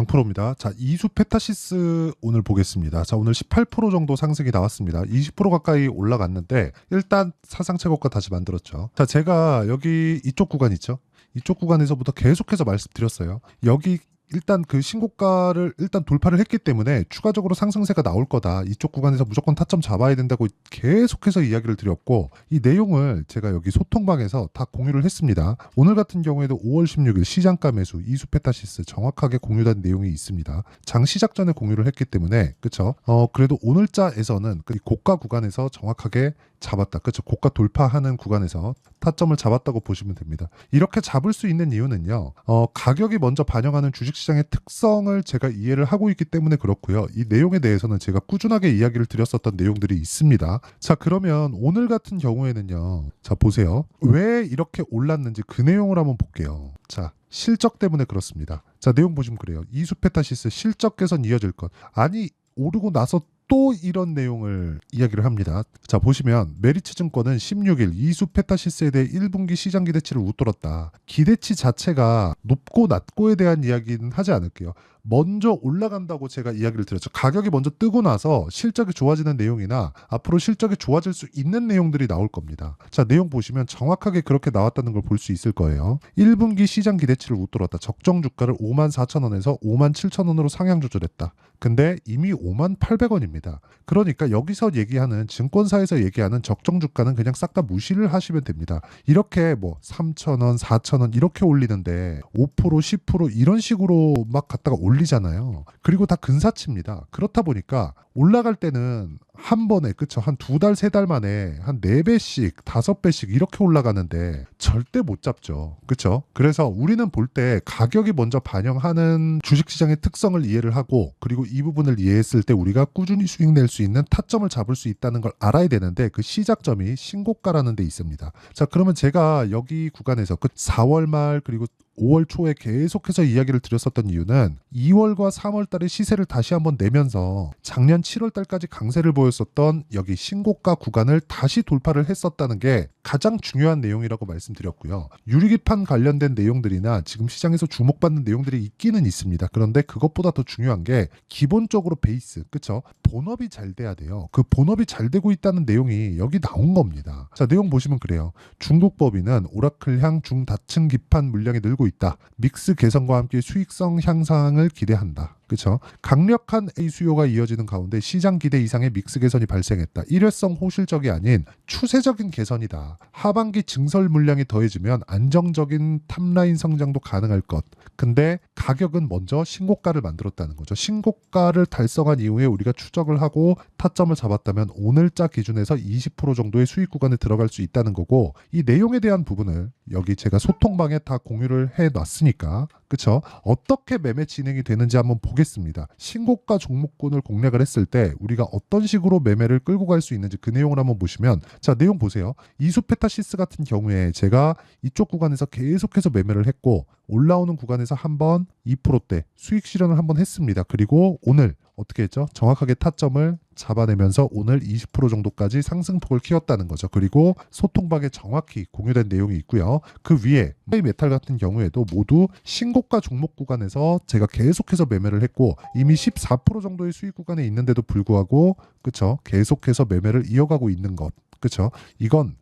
강프로입니다. 자, 이수 페타시스 오늘 보겠습니다. 자, 오늘 18% 정도 상승이 나왔습니다. 20% 가까이 올라갔는데 일단 사상 최고가 다시 만들었죠. 자, 제가 여기 이쪽 구간 있죠? 이쪽 구간에서부터 계속해서 말씀드렸어요. 여기 일단 그 신고가를 일단 돌파를 했기 때문에 추가적으로 상승세가 나올 거다. 이쪽 구간에서 무조건 타점 잡아야 된다고 계속해서 이야기를 드렸고, 이 내용을 제가 여기 소통방에서 다 공유를 했습니다. 오늘 같은 경우에도 5월 16일 시장가 매수 이수 페타시스 정확하게 공유된 내용이 있습니다. 장 시작 전에 공유를 했기 때문에 그쵸? 그래도 오늘자에서는 이 고가 구간에서 정확하게 잡았다. 그렇죠. 고가 돌파하는 구간에서 타점을 잡았다고 보시면 됩니다. 이렇게 잡을 수 있는 이유는요. 가격이 먼저 반영하는 주식시장의 특성을 제가 이해를 하고 있기 때문에 그렇고요. 이 내용에 대해서는 제가 꾸준하게 이야기를 드렸었던 내용들이 있습니다. 자, 그러면 오늘 같은 경우에는요. 자, 보세요. 왜 이렇게 올랐는지 그 내용을 한번 볼게요. 자, 실적 때문에 그렇습니다. 자, 내용 보시면 그래요. 이수 페타시스 실적 개선 이어질 것. 아니, 오르고 나서 또 이런 내용을 이야기를 합니다. 자, 보시면 메리츠증권은 16일 이수 페타시스에 대해 1분기 시장 기대치를 웃돌았다. 기대치 자체가 높고 낮고에 대한 이야기는 하지 않을게요. 먼저 올라간다고 제가 이야기를 드렸죠. 가격이 먼저 뜨고 나서 실적이 좋아지는 내용이나 앞으로 실적이 좋아질 수 있는 내용들이 나올 겁니다. 자, 내용 보시면 정확하게 그렇게 나왔다는 걸 볼 수 있을 거예요. 1분기 시장 기대치를 웃돌았다. 적정 주가를 54,000원에서 57,000원으로 상향 조절했다. 근데 이미 58,800원입니다. 그러니까 여기서 얘기하는 증권사에서 얘기하는 적정 주가는 그냥 싹 다 무시를 하시면 됩니다. 이렇게 뭐 3,000원, 4,000원 이렇게 올리는데 5%, 10% 이런 식으로 막 갖다가 올리잖아요. 그리고 다 근사치입니다. 그렇다 보니까 올라갈 때는 한 번에 그쵸? 한 2달, 3달 만에 한 4배씩, 5배씩 이렇게 올라가는데 절대 못 잡죠. 그쵸? 그래서 우리는 볼 때 가격이 먼저 반영하는 주식시장의 특성을 이해를 하고, 그리고 이 부분을 이해했을 때 우리가 꾸준히 수익 낼 수 있는 타점을 잡을 수 있다는 걸 알아야 되는데, 그 시작점이 신고가라는 데 있습니다. 자, 그러면 제가 여기 구간에서 그 4월 말 그리고 5월 초에 계속해서 이야기를 드렸었던 이유는 2월과 3월 달에 시세를 다시 한번 내면서 작년 7월 달까지 강세를 보였었던 여기 신고가 구간을 다시 돌파를 했었다는 게 가장 중요한 내용이라고 말씀드렸고요. 유리기판 관련된 내용들이나 지금 시장에서 주목받는 내용들이 있기는 있습니다. 그런데 그것보다 더 중요한 게 기본적으로 베이스, 그쵸? 본업이 잘 돼야 돼요. 그 본업이 잘 되고 있다는 내용이 여기 나온 겁니다. 자, 내용 보시면 그래요. 중국 법인은 오라클향 중다층 기판 물량이 늘고 있다. 믹스 개선과 함께 수익성 향상을 기대한다. 그렇죠? 강력한 A 수요가 이어지는 가운데 시장 기대 이상의 믹스 개선이 발생했다. 일회성 호실적이 아닌 추세적인 개선이다. 하반기 증설 물량이 더해지면 안정적인 탑라인 성장도 가능할 것. 근데 가격은 먼저 신고가를 만들었다는 거죠. 신고가를 달성한 이후에 우리가 추적을 하고 타점을 잡았다면 오늘자 기준에서 20% 정도의 수익 구간에 들어갈 수 있다는 거고, 이 내용에 대한 부분을 여기 제가 소통방에 다 공유를 해놨으니까 그쵸? 어떻게 매매 진행이 되는지 한번 보겠습니다. 신고가 종목군을 공략을 했을 때 우리가 어떤 식으로 매매를 끌고 갈 수 있는지 그 내용을 한번 보시면, 자, 내용 보세요. 이수 페타시스 같은 경우에 제가 이쪽 구간에서 계속해서 매매를 했고 올라오는 구간에서 한번 2%대 수익 실현을 한번 했습니다. 그리고 오늘 어떻게 했죠? 정확하게 타점을 잡아내면서 오늘 20% 정도까지 상승폭을 키웠다는 거죠. 그리고 소통방에 정확히 공유된 내용이 있고요. 그 위에 메탈 같은 경우에도 모두 신고가 종목 구간에서 제가 계속해서 매매를 했고 이미 14% 정도의 수익 구간에 있는데도 불구하고 그쵸? 계속해서 매매를 이어가고 있는 것. 그쵸? 이건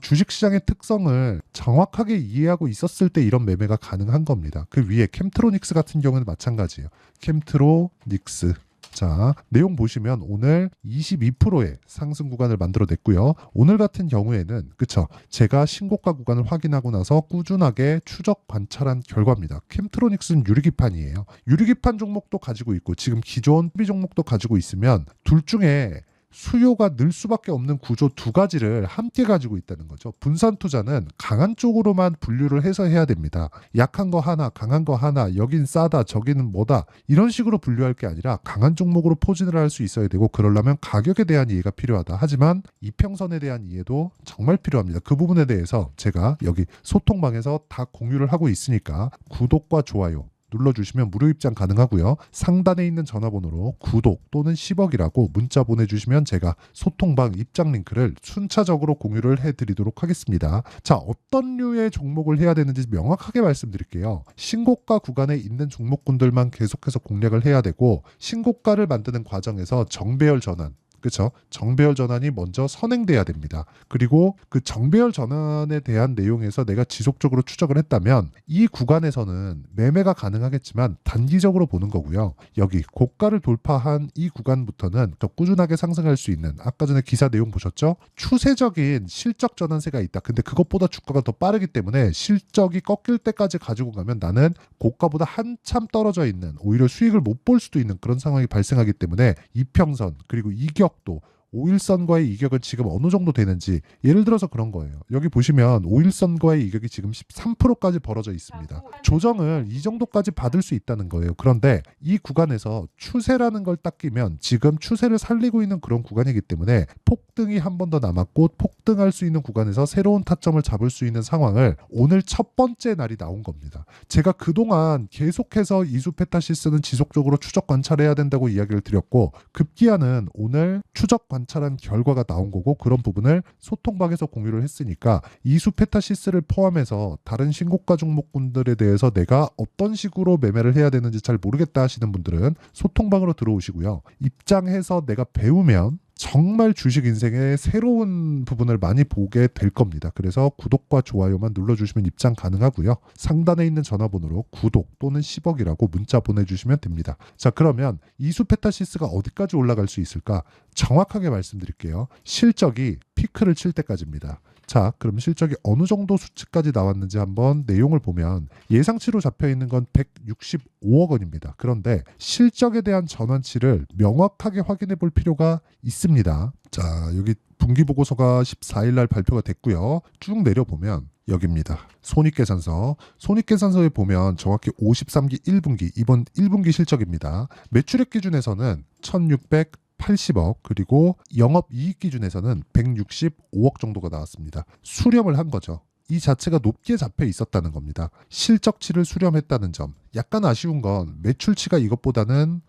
주식시장의 특성을 정확하게 이해하고 있었을 때 이런 매매가 가능한 겁니다. 그 위에 캠트로닉스 같은 경우는 마찬가지예요. 캠트로닉스. 자, 내용 보시면 오늘 22%의 상승 구간을 만들어냈고요. 오늘 같은 경우에는 그쵸? 제가 신고가 구간을 확인하고 나서 꾸준하게 추적 관찰한 결과입니다. 캠트로닉스는 유리기판이에요. 유리기판 종목도 가지고 있고 지금 기존 소비 종목도 가지고 있으면 둘 중에 수요가 늘 수밖에 없는 구조 두 가지를 함께 가지고 있다는 거죠. 분산 투자는 강한 쪽으로만 분류를 해서 해야 됩니다. 약한 거 하나, 강한 거 하나, 여긴 싸다, 저기는 뭐다 이런 식으로 분류할 게 아니라 강한 종목으로 포진을 할 수 있어야 되고, 그러려면 가격에 대한 이해가 필요하다. 하지만 이평선에 대한 이해도 정말 필요합니다. 그 부분에 대해서 제가 여기 소통방에서 다 공유를 하고 있으니까 구독과 좋아요 눌러주시면 무료 입장 가능하고요. 상단에 있는 전화번호로 구독 또는 10억이라고 문자 보내주시면 제가 소통방 입장 링크를 순차적으로 공유를 해드리도록 하겠습니다. 자, 어떤 류의 종목을 해야 되는지 명확하게 말씀드릴게요. 신고가 구간에 있는 종목군들만 계속해서 공략을 해야 되고, 신고가를 만드는 과정에서 정배열 전환, 그렇죠? 정배열 전환이 먼저 선행돼야 됩니다. 그리고 그 정배열 전환에 대한 내용에서 내가 지속적으로 추적을 했다면 이 구간에서는 매매가 가능하겠지만 단기적으로 보는 거고요. 여기 고가를 돌파한 이 구간부터는 더 꾸준하게 상승할 수 있는, 아까 전에 기사 내용 보셨죠? 추세적인 실적 전환세가 있다. 근데 그것보다 주가가 더 빠르기 때문에 실적이 꺾일 때까지 가지고 가면 나는 고가보다 한참 떨어져 있는, 오히려 수익을 못 볼 수도 있는 그런 상황이 발생하기 때문에 이평선 그리고 이격 또 5일선과의 이격은 지금 어느 정도 되는지, 예를 들어서 그런 거예요. 여기 보시면 5일선과의 이격이 지금 13%까지 벌어져 있습니다. 조정을 이 정도까지 받을 수 있다는 거예요. 그런데 이 구간에서 추세라는 걸 딱 끼면 지금 추세를 살리고 있는 그런 구간이기 때문에 폭등이 한 번 더 남았고, 폭등할 수 있는 구간에서 새로운 타점을 잡을 수 있는 상황을 오늘 첫 번째 날이 나온 겁니다. 제가 그동안 계속해서 이수페타시스는 지속적으로 추적 관찰해야 된다고 이야기를 드렸고, 급기야는 오늘 추적 관찰한 결과가 나온 거고, 그런 부분을 소통방에서 공유를 했으니까 이수페타시스를 포함해서 다른 신고가 종목군들에 대해서 내가 어떤 식으로 매매를 해야 되는지 잘 모르겠다 하시는 분들은 소통방으로 들어오시고요. 입장해서 내가 배우면 정말 주식 인생의 새로운 부분을 많이 보게 될 겁니다. 그래서 구독과 좋아요만 눌러주시면 입장 가능하고요. 상단에 있는 전화번호로 구독 또는 10억이라고 문자 보내주시면 됩니다. 자, 그러면 이수페타시스가 어디까지 올라갈 수 있을까? 정확하게 말씀드릴게요. 실적이 피크를 칠 때까지입니다. 자, 그럼 실적이 어느 정도 수치까지 나왔는지 한번 내용을 보면 예상치로 잡혀 있는 건 165억 원입니다. 그런데 실적에 대한 전환치를 명확하게 확인해 볼 필요가 있습니다. 자, 여기 분기보고서가 14일 날 발표가 됐고요. 쭉 내려보면 여기입니다. 손익계산서. 손익계산서에 보면 정확히 53기 1분기, 이번 1분기 실적입니다. 매출액 기준에서는 1680억, 그리고 영업이익 기준에서는 165억 정도가 나왔습니다. 수렴을 한 거죠. 이 자체가 높게 잡혀 있었다는 겁니다. 실적치를 수렴했다는 점. 약간 아쉬운 건 매출치가 이것보다는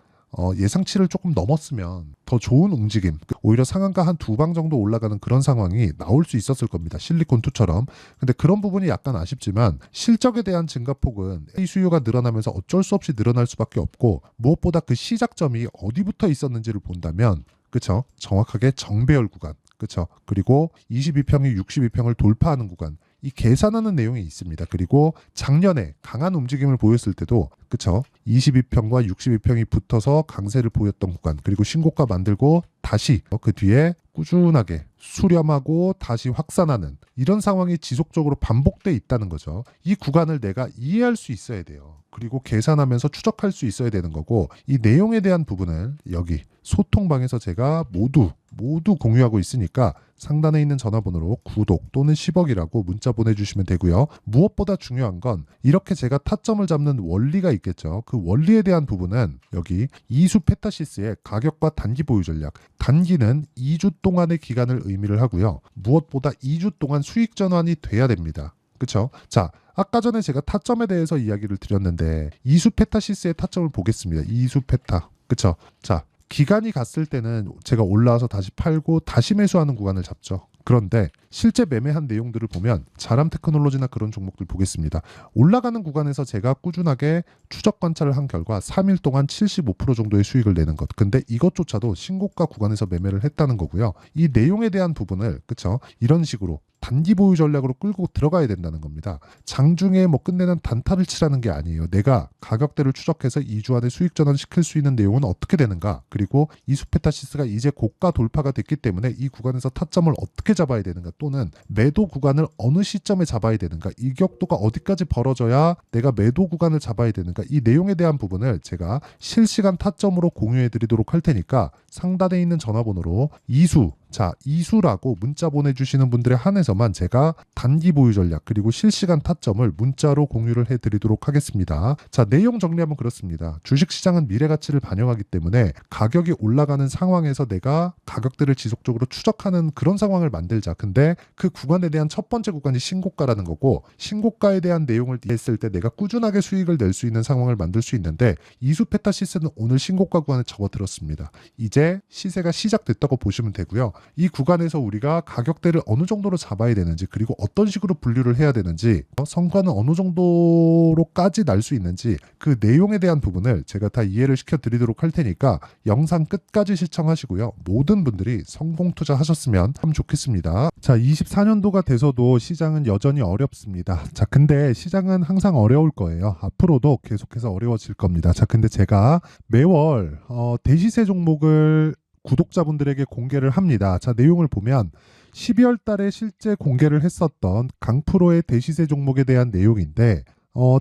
예상치를 조금 넘었으면 더 좋은 움직임, 오히려 상한가 한 두 방 정도 올라가는 그런 상황이 나올 수 있었을 겁니다. 실리콘2처럼. 근데 그런 부분이 약간 아쉽지만 실적에 대한 증가폭은 A 수요가 늘어나면서 어쩔 수 없이 늘어날 수밖에 없고, 무엇보다 그 시작점이 어디부터 있었는지를 본다면, 그쵸? 정확하게 정배열 구간, 그쵸? 그리고 22평이 62평을 돌파하는 구간, 이 계산하는 내용이 있습니다. 그리고 작년에 강한 움직임을 보였을 때도, 그쵸? 22평과 62평이 붙어서 강세를 보였던 구간, 그리고 신고가 만들고 다시 그 뒤에 꾸준하게 수렴하고 다시 확산하는 이런 상황이 지속적으로 반복돼 있다는 거죠. 이 구간을 내가 이해할 수 있어야 돼요. 그리고 계산하면서 추적할 수 있어야 되는 거고, 이 내용에 대한 부분을 여기 소통방에서 제가 모두 공유하고 있으니까 상단에 있는 전화번호로 구독 또는 10억이라고 문자 보내주시면 되고요. 무엇보다 중요한 건 이렇게 제가 타점을 잡는 원리가 있겠죠. 그 원리에 대한 부분은 여기 이수페타시스의 가격과 단기 보유 전략. 단기는 2주 동안의 기간을 의미를 하고요. 무엇보다 2주 동안 수익 전환이 돼야 됩니다. 그렇죠? 자, 아까 전에 제가 타점에 대해서 이야기를 드렸는데 이수페타시스의 타점을 보겠습니다. 이수페타. 그렇죠? 자, 기간이 갔을 때는 제가 올라와서 다시 팔고 다시 매수하는 구간을 잡죠. 그런데 실제 매매한 내용들을 보면 자람테크놀로지나 그런 종목들 보겠습니다. 올라가는 구간에서 제가 꾸준하게 추적 관찰을 한 결과 3일 동안 75% 정도의 수익을 내는 것. 근데 이것조차도 신고가 구간에서 매매를 했다는 거고요. 이 내용에 대한 부분을, 그쵸? 이런 식으로 단기 보유 전략으로 끌고 들어가야 된다는 겁니다. 장중에 뭐 끝내는 단타를 치라는 게 아니에요. 내가 가격대를 추적해서 2주 안에 수익 전환 시킬 수 있는 내용은 어떻게 되는가, 그리고 이수페타시스가 이제 고가 돌파가 됐기 때문에 이 구간에서 타점을 어떻게 잡아야 되는가, 또는 매도 구간을 어느 시점에 잡아야 되는가, 이격도가 어디까지 벌어져야 내가 매도 구간을 잡아야 되는가, 이 내용에 대한 부분을 제가 실시간 타점으로 공유해 드리도록 할 테니까 상단에 있는 전화번호로 이수 자, 이수라고 문자 보내주시는 분들에 한해서만 제가 단기 보유 전략 그리고 실시간 타점을 문자로 공유를 해드리도록 하겠습니다. 자, 내용 정리하면 그렇습니다. 주식시장은 미래 가치를 반영하기 때문에 가격이 올라가는 상황에서 내가 가격들을 지속적으로 추적하는 그런 상황을 만들자. 근데 그 구간에 대한 첫 번째 구간이 신고가라는 거고, 신고가에 대한 내용을 이해했을 때 내가 꾸준하게 수익을 낼 수 있는 상황을 만들 수 있는데, 이수 페타시스는 오늘 신고가 구간에 접어들었습니다. 이제 시세가 시작됐다고 보시면 되고요. 이 구간에서 우리가 가격대를 어느 정도로 잡아야 되는지, 그리고 어떤 식으로 분류를 해야 되는지, 성과는 어느 정도로까지 날 수 있는지, 그 내용에 대한 부분을 제가 다 이해를 시켜드리도록 할 테니까 영상 끝까지 시청하시고요. 모든 분들이 성공 투자하셨으면 참 좋겠습니다. 자, 24년도가 돼서도 시장은 여전히 어렵습니다. 자, 근데 시장은 항상 어려울 거예요. 앞으로도 계속해서 어려워질 겁니다. 자, 근데 제가 매월 대시세 종목을 구독자분들에게 공개를 합니다. 자, 내용을 보면 12월 달에 실제 공개를 했었던 강프로의 대시세 종목에 대한 내용인데,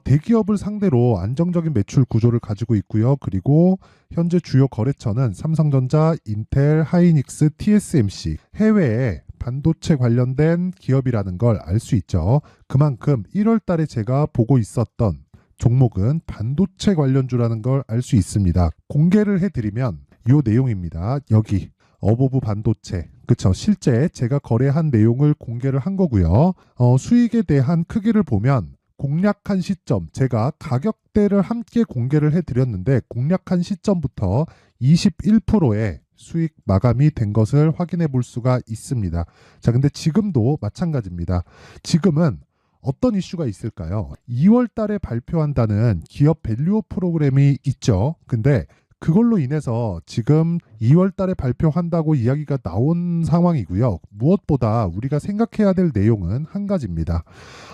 대기업을 상대로 안정적인 매출 구조를 가지고 있고요. 그리고 현재 주요 거래처는 삼성전자, 인텔, 하이닉스, TSMC, 해외에 반도체 관련된 기업이라는 걸 알 수 있죠. 그만큼 1월 달에 제가 보고 있었던 종목은 반도체 관련주라는 걸 알 수 있습니다. 공개를 해드리면 이 내용입니다. 여기 어보브 반도체, 그쵸? 실제 제가 거래한 내용을 공개를 한 거고요. 수익에 대한 크기를 보면 공략한 시점, 제가 가격대를 함께 공개를 해드렸는데 공략한 시점부터 21%의 수익 마감이 된 것을 확인해 볼 수가 있습니다. 자, 근데 지금도 마찬가지입니다. 지금은 어떤 이슈가 있을까요? 2월 달에 발표한다는 기업 밸류업 프로그램이 있죠. 근데 그걸로 인해서 지금 2월 달에 발표한다고 이야기가 나온 상황이고요. 무엇보다 우리가 생각해야 될 내용은 한 가지입니다.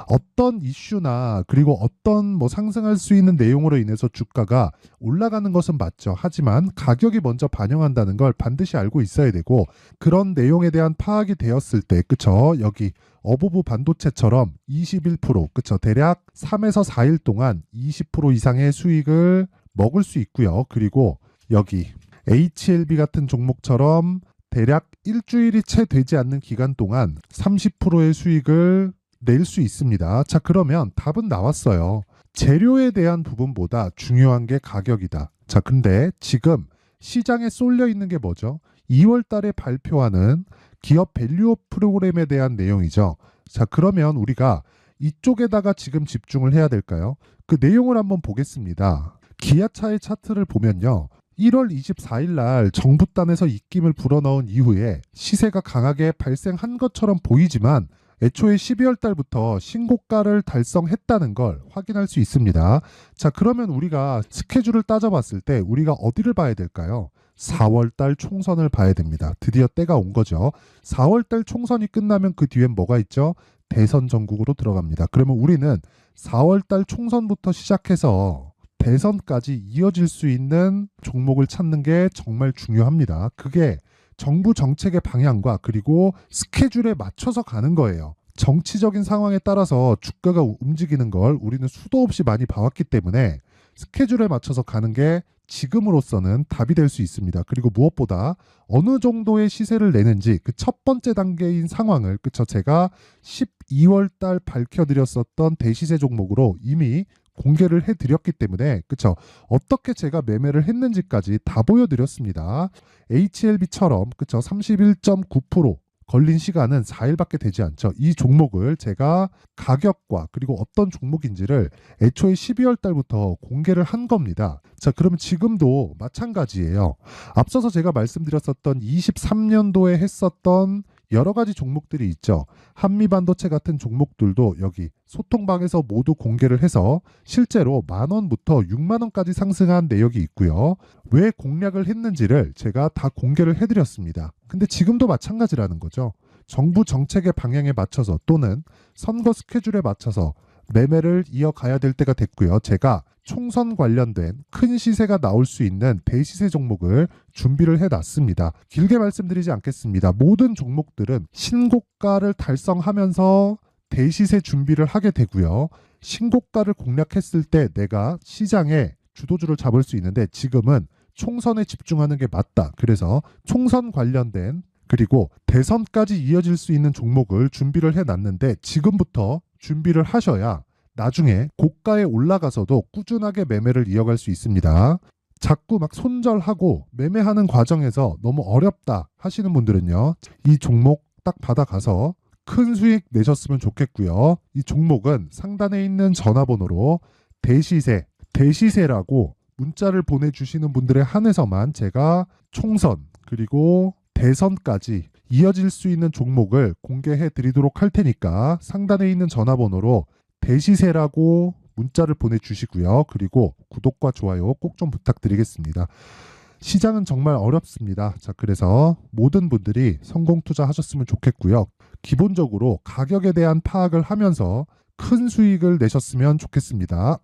어떤 이슈나 그리고 어떤 상승할 수 있는 내용으로 인해서 주가가 올라가는 것은 맞죠. 하지만 가격이 먼저 반영한다는 걸 반드시 알고 있어야 되고, 그런 내용에 대한 파악이 되었을 때, 그쵸? 여기 어보브 반도체처럼 21%, 그쵸? 대략 3에서 4일 동안 20% 이상의 수익을 먹을 수 있고요. 그리고 여기 HLB 같은 종목처럼 대략 일주일이 채 되지 않는 기간 동안 30%의 수익을 낼 수 있습니다. 자, 그러면 답은 나왔어요. 재료에 대한 부분보다 중요한 게 가격이다. 자, 근데 지금 시장에 쏠려 있는 게 뭐죠? 2월 달에 발표하는 기업 밸류업 프로그램에 대한 내용이죠. 자, 그러면 우리가 이쪽에다가 지금 집중을 해야 될까요? 그 내용을 한번 보겠습니다. 기아차의 차트를 보면요. 1월 24일 날 정부단에서 입김을 불어넣은 이후에 시세가 강하게 발생한 것처럼 보이지만 애초에 12월 달부터 신고가를 달성했다는 걸 확인할 수 있습니다. 자, 그러면 우리가 스케줄을 따져봤을 때 우리가 어디를 봐야 될까요? 4월 달 총선을 봐야 됩니다. 드디어 때가 온 거죠. 4월 달 총선이 끝나면 그 뒤엔 뭐가 있죠? 대선 전국으로 들어갑니다. 그러면 우리는 4월 달 총선부터 시작해서 대선까지 이어질 수 있는 종목을 찾는 게 정말 중요합니다. 그게 정부 정책의 방향과 그리고 스케줄에 맞춰서 가는 거예요. 정치적인 상황에 따라서 주가가 움직이는 걸 우리는 수도 없이 많이 봐왔기 때문에 스케줄에 맞춰서 가는 게 지금으로서는 답이 될 수 있습니다. 그리고 무엇보다 어느 정도의 시세를 내는지 그 첫 번째 단계인 상황을, 그쵸? 제가 12월 달 밝혀드렸었던 대시세 종목으로 이미 공개를 해드렸기 때문에, 그쵸? 어떻게 제가 매매를 했는지까지 다 보여드렸습니다. HLB처럼, 그쵸? 31.9% 걸린 시간은 4일밖에 되지 않죠. 이 종목을 제가 가격과 그리고 어떤 종목인지를 애초에 12월 달부터 공개를 한 겁니다. 자, 그러면 지금도 마찬가지예요. 앞서서 제가 말씀드렸었던 23년도에 했었던 여러 가지 종목들이 있죠. 한미반도체 같은 종목들도 여기 소통방에서 모두 공개를 해서 실제로 10,000원부터 60,000원까지 상승한 내역이 있고요. 왜 공략을 했는지를 제가 다 공개를 해드렸습니다. 근데 지금도 마찬가지라는 거죠. 정부 정책의 방향에 맞춰서 또는 선거 스케줄에 맞춰서 매매를 이어가야 될 때가 됐고요. 제가 총선 관련된 큰 시세가 나올 수 있는 대시세 종목을 준비를 해놨습니다. 길게 말씀드리지 않겠습니다. 모든 종목들은 신고가를 달성하면서 대시세 준비를 하게 되고요. 신고가를 공략했을 때 내가 시장에 주도주를 잡을 수 있는데 지금은 총선에 집중하는 게 맞다. 그래서 총선 관련된 그리고 대선까지 이어질 수 있는 종목을 준비를 해놨는데 지금부터 준비를 하셔야 나중에 고가에 올라가서도 꾸준하게 매매를 이어갈 수 있습니다. 자꾸 막 손절하고 매매하는 과정에서 너무 어렵다 하시는 분들은요, 이 종목 딱 받아가서 큰 수익 내셨으면 좋겠고요. 이 종목은 상단에 있는 전화번호로 대시세라고 문자를 보내주시는 분들에 한해서만 제가 총선 그리고 대선까지 이어질 수 있는 종목을 공개해 드리도록 할 테니까 상단에 있는 전화번호로 대시세라고 문자를 보내주시고요. 그리고 구독과 좋아요 꼭 좀 부탁드리겠습니다. 시장은 정말 어렵습니다. 자, 그래서 모든 분들이 성공 투자하셨으면 좋겠고요. 기본적으로 가격에 대한 파악을 하면서 큰 수익을 내셨으면 좋겠습니다.